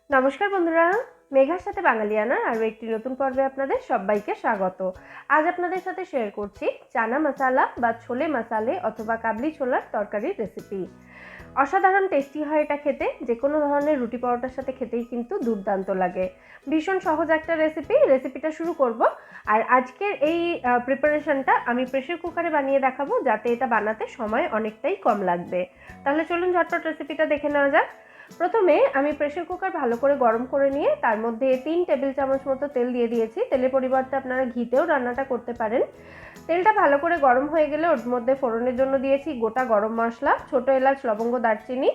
নমস্কার বন্ধুরা, মেঘার সাথে বাঙালিয়ানার আরও একটি নতুন পর্বে আপনাদের সবাইকে স্বাগত। আজ আপনাদের সাথে শেয়ার করছি চানা মশালা বা ছোলে মশালে অথবা কাবলি ছোলার তরকারির রেসিপি। অসাধারণ টেস্টি হয় এটা খেতে, যে কোনো ধরনের রুটি পরোটার সাথে খেতেই কিন্তু দুর্দান্ত লাগে। ভীষণ সহজ একটা রেসিপিটা শুরু করব। আর আজকের এই প্রিপারেশনটা আমি প্রেসার কুকারে বানিয়ে দেখাবো, যাতে এটা বানাতে সময় অনেকটাই কম লাগবে। তাহলে চলুন ঝটপট রেসিপিটা দেখে নেওয়া যাক। প্রথমে আমি প্রেসার কুকার ভালো করে গরম করে নিয়ে তার মধ্যে 3 টেবিল চামচ মতো তেল দিয়ে দিয়েছি। তেলের পরিবর্তে আপনারা ঘিতেও রান্নাটা করতে পারেন। তেলটা ভালো করে গরম হয়ে গেলে ওর মধ্যে ফোড়নের জন্য দিয়েছি গোটা গরম মশলা, ছোটো এলাচ, লবঙ্গ, দারচিনি,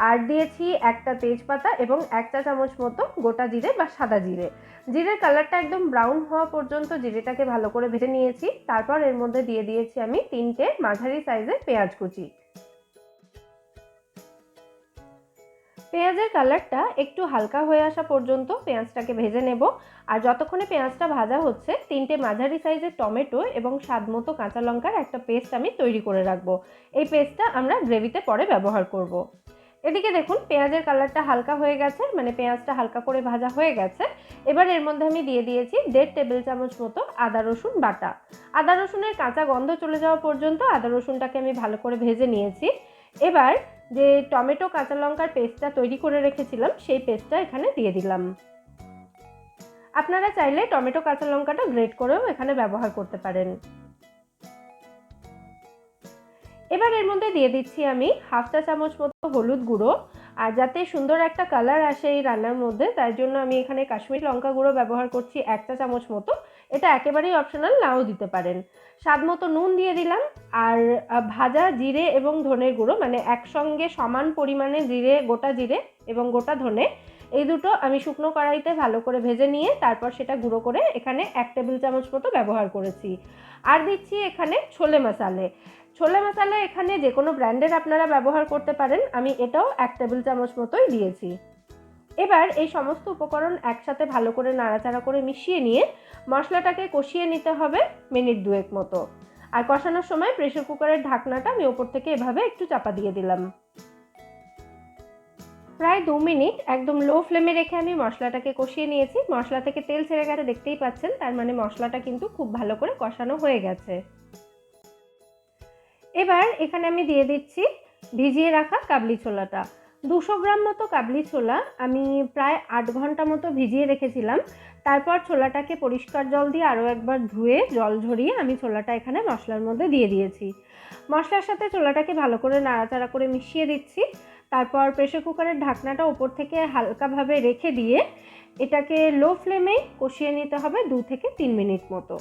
আর দিয়েছি একটা তেজপাতা এবং 1 চা চামচ মতো গোটা জিরে বা সাদা জিরে। জিরের কালারটা একদম ব্রাউন হওয়া পর্যন্ত জিরেটাকে ভালো করে ভেজে নিয়েছি। তারপর এর মধ্যে দিয়ে দিয়েছি আমি 3টে মাঝারি সাইজের পেঁয়াজ কুচি। পেঁয়াজের কালারটা একটু হালকা হয়ে আসা পর্যন্ত পেঁয়াজটাকে ভেজে নেব। আর যতক্ষণে পেঁয়াজটা ভাজা হচ্ছে, 3টে মাঝারি সাইজের টমেটো এবং স্বাদ মতো কাঁচা লঙ্কার একটা পেস্ট আমি তৈরি করে রাখবো। এই পেস্টটা আমরা গ্রেভিতে পরে ব্যবহার করব। এদিকে দেখুন পেঁয়াজের কালারটা হালকা হয়ে গেছে, মানে পেঁয়াজটা হালকা করে ভাজা হয়ে গেছে। এবার এর মধ্যে আমি দিয়ে দিয়েছি 1.5 টেবিল চামচ মতো আদা রসুন বাটা। আদা রসুনের কাঁচা গন্ধ চলে যাওয়া পর্যন্ত আদা রসুনটাকে আমি ভালো করে ভেজে নিয়েছি। এবার যে টমেটো কাঁচা লঙ্কার পেস্টটা তৈরি করে রেখেছিলাম, সেই পেস্টটা এখানে দিয়ে দিলাম। আপনারা চাইলে টমেটো কাঁচা লঙ্কাটা গ্রেট করেও এখানে ব্যবহার করতে পারেন। এবার এর মধ্যে দিয়ে দিচ্ছি আমি 1/2 চা চামচ মতো হলুদ গুঁড়ো। আর যাতে সুন্দর একটা কালার আসে এই রান্নার মধ্যে, তার জন্য আমি এখানে কাশ্মীরি লঙ্কা গুঁড়ো ব্যবহার করছি 1 চা চামচ মতো। এটা একেবারেই অপশনাল, নাও দিতে পারেন। স্বাদ মতো নুন দিয়ে দিলাম। আর ভাজা জিরে এবং ধনের গুঁড়ো, মানে একসঙ্গে সমান পরিমাণে জিরে, গোটা জিরে এবং গোটা ধনে, এই দুটো আমি শুকনো কড়াইতে ভালো করে ভেজে নিয়ে তারপর সেটা গুঁড়ো করে এখানে 1 টেবিল চামচ মতো ব্যবহার করেছি। আর দিচ্ছি এখানে ছোলে মশালে। ছোলে মশালা এখানে যে কোনো ব্র্যান্ডের আপনারা ব্যবহার করতে পারেন। আমি এটাও 1 টেবিল চামচ মতোই দিয়েছি। এবার এই সমস্ত উপকরণ একসাথে ভালো করে নাড়াচাড়া করে মিশিয়ে নিয়ে মশলাটাকে কষিয়ে নিতে হবে মিনিট 2 মতো। আর কষানোর সময় প্রেসার কুকারের ঢাকনাটা আমি ওপর থেকে এভাবে একটু চাপা দিয়ে দিলাম। প্রায় 2 মিনিট একদম লো ফ্লেমে রেখে আমি মশলাটাকে কষিয়ে নিয়েছি। মশলা থেকে তেল ছেড়ে গেছে, দেখতেই পাচ্ছেন, তার মানে মশলাটা কিন্তু খুব ভালো করে কষানো হয়ে গেছে। এবার এখানে আমি দিয়ে দিচ্ছি ভিজিয়ে রাখা কাবলি ছোলাটা। 200 গ্রাম মতো কাবলি ছোলা আমি প্রায় 8 ঘন্টা মতো ভিজিয়ে রেখেছিলাম। তারপর ছোলাটাকে পরিষ্কার জল দিয়ে আরও একবার ধুয়ে জল ঝরিয়ে আমি ছোলাটা এখানে মশলার মধ্যে দিয়ে দিয়েছি। মশলার সাথে ছোলাটাকে ভালো করে নাড়াচাড়া করে মিশিয়ে দিচ্ছি। তারপর প্রেসার কুকারের ঢাকনাটা ওপর থেকে হালকাভাবে রেখে দিয়ে এটাকে লো ফ্লেমে কষিয়ে নিতে হবে 2 থেকে 3 মিনিট মতো।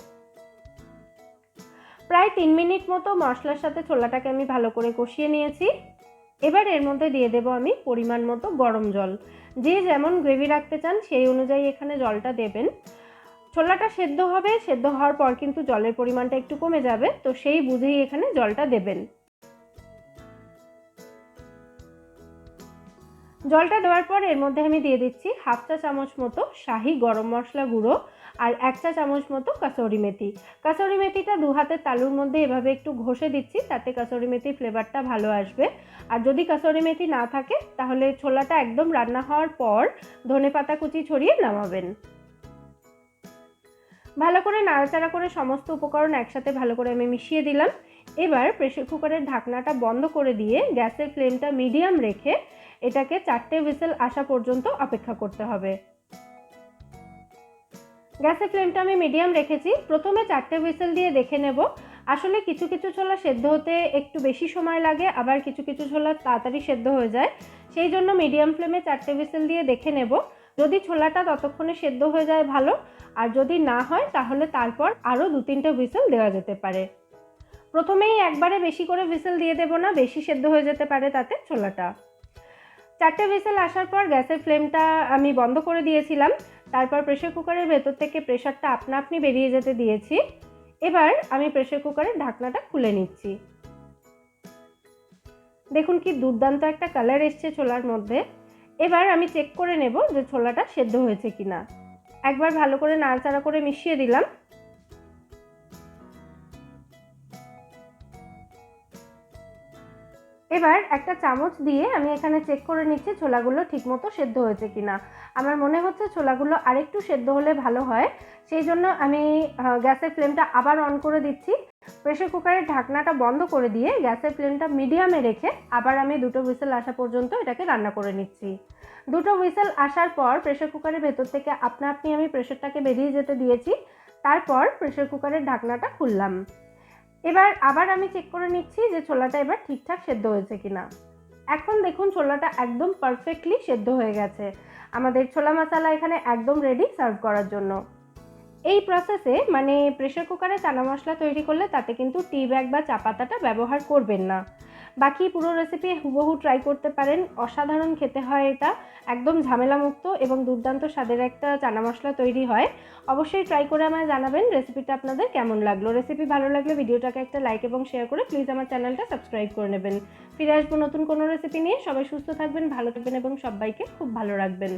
প্রায় 3 মিনিট মতো মশলার সাথে ছোলাটাকে আমি ভালো করে কষিয়ে নিয়েছি। এবার এর মধ্যে দিয়ে দেবো আমি পরিমাণ মতো গরম জল। যে যেমন গ্রেভি রাখতে চান সেই অনুযায়ী এখানে জলটা দেবেন। ছোলাটা সেদ্ধ হবে, সেদ্ধ হওয়ার পর কিন্তু জলের পরিমাণটা একটু কমে যাবে, তো সেই বুঝেই এখানে জলটা দেবেন। জলটা দেওয়ার পর এর মধ্যে আমি দিয়ে দিচ্ছি 1/2 চা চামচ মতো শাহি গরম মশলা গুঁড়ো আর 1 চা চামচ মতো কাসুরি মেথি। কাসুরি মেথিটা 2 হাতের তালুর মধ্যে এভাবে একটু ঘষে দিচ্ছি, তাতে কাসুরি মেথির ফ্লেভারটা ভালো আসবে। আর যদি কাসুরি মেথি না থাকে তাহলে ছোলাটা একদম রান্না হওয়ার পর ধনেপাতা কুচি ছড়িয়ে নামাবেন। ভালো করে নাড়াচাড়া করে সমস্ত উপকরণ একসাথে ভালো করে আমি মিশিয়ে দিলাম। এবার প্রেসার কুকারের ঢাকনাটা বন্ধ করে দিয়ে গ্যাসের ফ্লেমটা মিডিয়াম রেখে এটাকে 4টে হুইসেল আসা পর্যন্ত অপেক্ষা করতে হবে। গ্যাসের ফ্লেমটা আমি মিডিয়াম রেখেছি। প্রথমে 4টে হুইসেল দিয়ে দেখে নেব। আসলে কিছু কিছু ছোলা সেদ্ধ হতে একটু বেশি সময় লাগে, আবার কিছু কিছু ছোলা তাড়াতাড়ি সেদ্ধ হয়ে যায়। সেই জন্য মিডিয়াম ফ্লেমে 4টে হুইসেল দিয়ে দেখে নেব। যদি ছোলাটা ততক্ষণে সেদ্ধ হয়ে যায় ভালো, আর যদি না হয় তাহলে তারপর আরও 2-3টে হুইসেল দেওয়া যেতে পারে। প্রথমেই একবারে বেশি করে হুইসেল দিয়ে দেবো না, বেশি সেদ্ধ হয়ে যেতে পারে তাতে ছোলাটা। 4টে হুইসেল আসার পর গ্যাসের ফ্লেমটা আমি বন্ধ করে দিয়েছিলাম। তারপর প্রেসার কুকারের ভেতর থেকে প্রেসারটা আপনা আপনি বেরিয়ে যেতে দিয়েছি। এবার আমি প্রেসার কুকারের ঢাকনাটা খুলে নিচ্ছি। দেখুন কি দুর্দান্ত একটা কালার এসছে ছোলার মধ্যে। এবার আমি চেক করে নেব যে ছোলাটা সেদ্ধ হয়েছে কিনা। একবার ভালো করে নাড়াচাড়া করে মিশিয়ে দিলাম। এবার একটা চামচ দিয়ে আমি এখানে চেক করে নিচ্ছি ছোলাগুলো ঠিকমতো সেদ্ধ হয়েছে কিনা। আমার মনে হচ্ছে ছোলাগুলো আরেকটু সেদ্ধ হলে ভালো হয়, সেই জন্য আমি গ্যাসের ফ্লেমটা আবার অন করে দিচ্ছি। প্রেসার কুকারের ঢাকনাটা বন্ধ করে দিয়ে গ্যাসের ফ্লেমটা মিডিয়ামে রেখে আবার আমি 2টো হুইসেল আসা পর্যন্ত এটাকে রান্না করে নিচ্ছি। 2টো হুইসেল আসার পর প্রেসার কুকারের ভেতর থেকে আপনা আপনি আমি প্রেসারটাকে বেরিয়ে যেতে দিয়েছি। তারপর প্রেসার কুকারের ঢাকনাটা খুললাম। এবার আবার আমি চেক করে নিচ্ছি যে ছোলাটা এবার ঠিকঠাক সেদ্ধ হয়েছে কিনা। এখন দেখুন ছোলাটা একদম পারফেক্টলি সেদ্ধ হয়ে গেছে। আমাদের ছোলা মশলা এখানে একদম রেডি সার্ভ করার জন্য। এই প্রসেসে মানে প্রেসার কুকারে চানা মশলা তৈরি করলে তাতে কিন্তু টি ব্যাগ বা চা পাতাটা ব্যবহার করবেন না। বাকি পুরো রেসিপি হুবহু ট্রাই করতে পারেন, অসাধারণ খেতে হয় এটা, একদম ঝামেলামুক্ত এবং দুর্দান্ত স্বাদের একটা চানা মশলা তৈরি হয়। অবশ্যই ট্রাই করে আমায় জানাবেন রেসিপিটা আপনাদের কেমন লাগলো। রেসিপি ভালো লাগলে ভিডিওটাকে একটা লাইক এবং শেয়ার করে প্লিজ আমার চ্যানেলটা সাবস্ক্রাইব করে নেবেন। ফিরে আসবো নতুন কোনো রেসিপি নিয়ে। সবাই সুস্থ থাকবেন, ভালো থাকবেন এবং সবাইকে খুব ভালো রাখবেন।